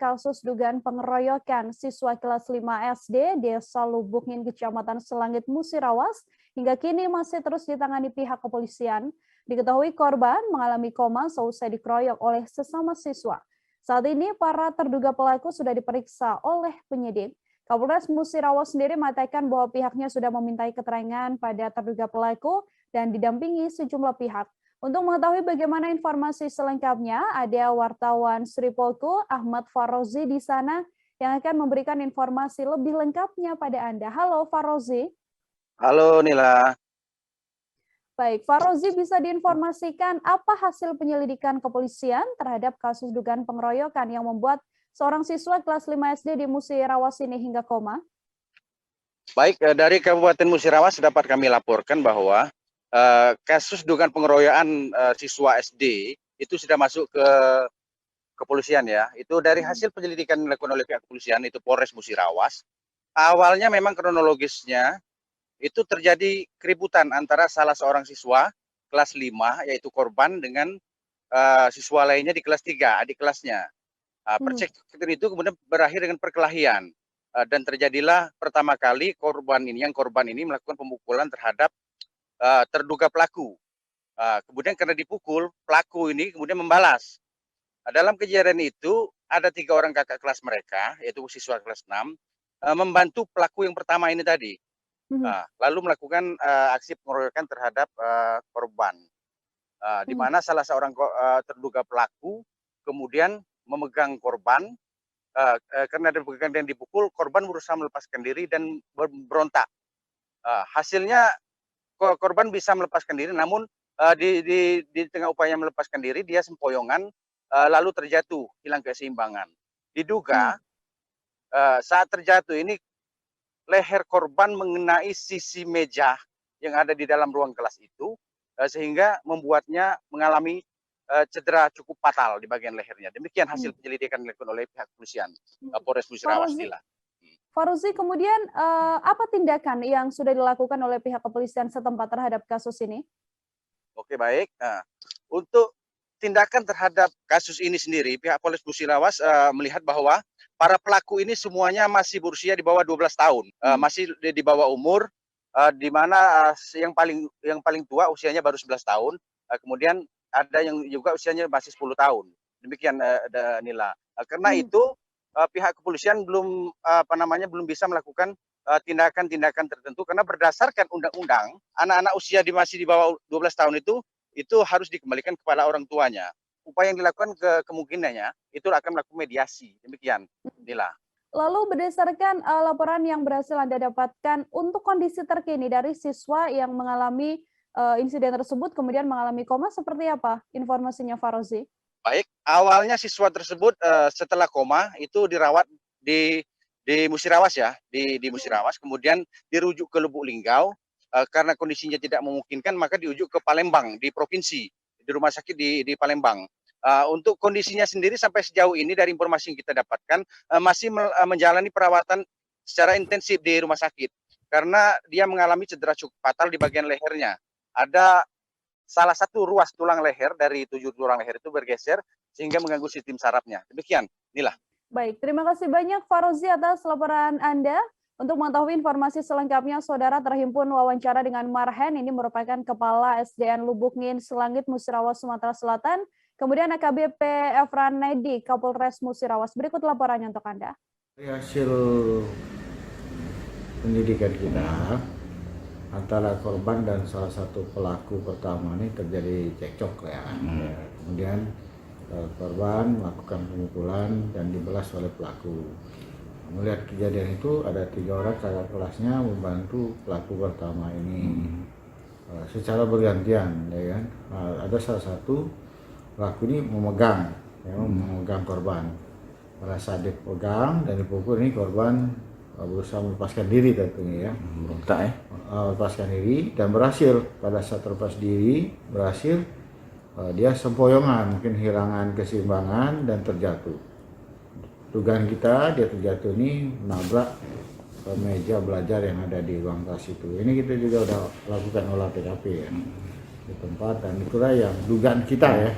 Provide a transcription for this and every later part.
kasus dugaan pengeroyokan siswa kelas 5 SD Desa Lubungin, Kecamatan Selangit, Musirawas, hingga kini masih terus ditangani pihak kepolisian. Diketahui korban mengalami koma seusai dikeroyok oleh sesama siswa. Saat ini para terduga pelaku sudah diperiksa oleh penyidik. Kapolres Musirawas sendiri mengatakan bahwa pihaknya sudah memintai keterangan pada terduga pelaku dan didampingi sejumlah pihak. Untuk mengetahui bagaimana informasi selengkapnya, ada wartawan Sri Polku Ahmad Farozi di sana yang akan memberikan informasi lebih lengkapnya pada Anda. Halo Farozi. Halo Nila. Baik, Farozi bisa diinformasikan apa hasil penyelidikan kepolisian terhadap kasus dugaan pengeroyokan yang membuat seorang siswa kelas 5 SD di Musirawas ini hingga koma? Baik, dari Kabupaten Musirawas dapat kami laporkan bahwa kasus dugaan pengeroyokan siswa SD itu sudah masuk ke kepolisian ya. Itu dari hasil penyelidikan yang dilakukan oleh pihak kepolisian, itu Polres Musirawas. Awalnya memang kronologisnya itu terjadi keributan antara salah seorang siswa kelas 5 yaitu korban dengan siswa lainnya di kelas 3, adik kelasnya. Percekcokan itu kemudian berakhir dengan perkelahian. Dan terjadilah pertama kali korban ini melakukan pemukulan terhadap terduga pelaku. Kemudian karena dipukul, pelaku ini kemudian membalas. Dalam kejadian itu ada 3 orang kakak kelas mereka, yaitu siswa kelas 6, membantu pelaku yang pertama ini tadi. Lalu melakukan aksi pengeroyokan terhadap korban. Di mana salah seorang terduga pelaku kemudian memegang korban. Karena dipegang dan dipukul, korban berusaha melepaskan diri dan berontak. Hasilnya korban bisa melepaskan diri, namun di tengah upaya melepaskan diri dia sempoyongan lalu terjatuh, hilang keseimbangan. Diduga saat terjatuh ini leher korban mengenai sisi meja yang ada di dalam ruang kelas itu sehingga membuatnya mengalami cedera cukup fatal di bagian lehernya. Demikian hasil penyelidikan dilakukan oleh pihak kepolisian Polres Musirawas. Farozi, kemudian apa tindakan yang sudah dilakukan oleh pihak kepolisian setempat terhadap kasus ini? Oke, baik. Untuk tindakan terhadap kasus ini sendiri, pihak Polres Musirawas melihat bahwa para pelaku ini semuanya masih berusia di bawah 12 tahun, masih di bawah umur, di mana yang paling tua usianya baru 11 tahun, kemudian ada yang juga usianya masih 10 tahun. Demikian Nila. Karena itu pihak kepolisian belum bisa melakukan tindakan-tindakan tertentu karena berdasarkan undang-undang anak-anak usia masih di bawah 12 tahun itu harus dikembalikan kepada orang tuanya. Upaya yang dilakukan kemungkinannya itu akan melakukan mediasi. Demikian Nila. Lalu berdasarkan laporan yang berhasil Anda dapatkan untuk kondisi terkini dari siswa yang mengalami insiden tersebut kemudian mengalami koma seperti apa informasinya Farozi? Baik, awalnya siswa tersebut setelah koma itu dirawat di Musirawas ya, di Musirawas, kemudian dirujuk ke Lubuk Linggau karena kondisinya tidak memungkinkan maka dirujuk ke Palembang di provinsi, di rumah sakit di Palembang. Untuk kondisinya sendiri sampai sejauh ini dari informasi yang kita dapatkan masih menjalani perawatan secara intensif di rumah sakit karena dia mengalami cedera cukup fatal di bagian lehernya. Ada salah satu ruas tulang leher dari 7 tulang leher itu bergeser sehingga mengganggu sistem sarafnya. Demikian, Nila. Baik, terima kasih banyak Farozi atas laporan Anda. Untuk mengetahui informasi selengkapnya, Saudara terhimpun wawancara dengan Marhen, ini merupakan Kepala SDN Lubungin, Selangit, Musirawas, Sumatera Selatan. Kemudian AKBP Efran Nedi, Kapolres Musirawas. Berikut laporannya untuk Anda. Dari hasil penyidikan kita, antara korban dan salah satu pelaku pertama ini terjadi cekcok ya. Kemudian korban melakukan pemukulan dan dibelas oleh pelaku. Melihat kejadian itu ada 3 orang kakak kelasnya membantu pelaku pertama ini secara bergantian, ya kan. Ada salah satu pelaku ini memegang korban. Pada saat dipegang dan dipukul ini korban berusaha melepaskan diri tentunya ya. Melepaskan diri dan berhasil. Pada saat terlepas diri berhasil, dia sempoyongan, mungkin kehilangan keseimbangan dan terjatuh. Dugaan kita dia terjatuh ini menabrak meja belajar yang ada di ruang kelas itu. Ini kita juga sudah lakukan olah TKP ya. di tempat, dan itulah yang dugaan kita ya,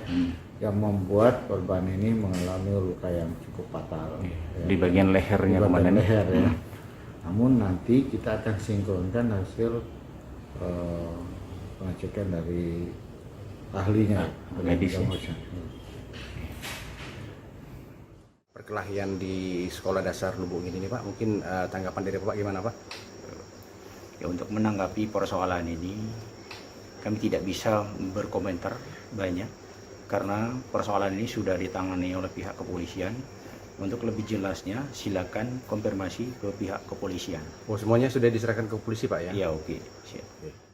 yang membuat korban ini mengalami luka yang cukup fatal di bagian lehernya di bagian komandan. leher ya. Namun nanti kita akan sinkronkan hasil pengecekan dari ahlinya, medis ya. Perkelahian di sekolah dasar Lubungin ini Pak, mungkin tanggapan dari Bapak gimana Pak? Ya, untuk menanggapi persoalan ini kami tidak bisa berkomentar banyak karena persoalan ini sudah ditangani oleh pihak kepolisian. Untuk lebih jelasnya silakan konfirmasi ke pihak kepolisian. Oh, semuanya sudah diserahkan ke polisi Pak ya? Ya, oke. Siap.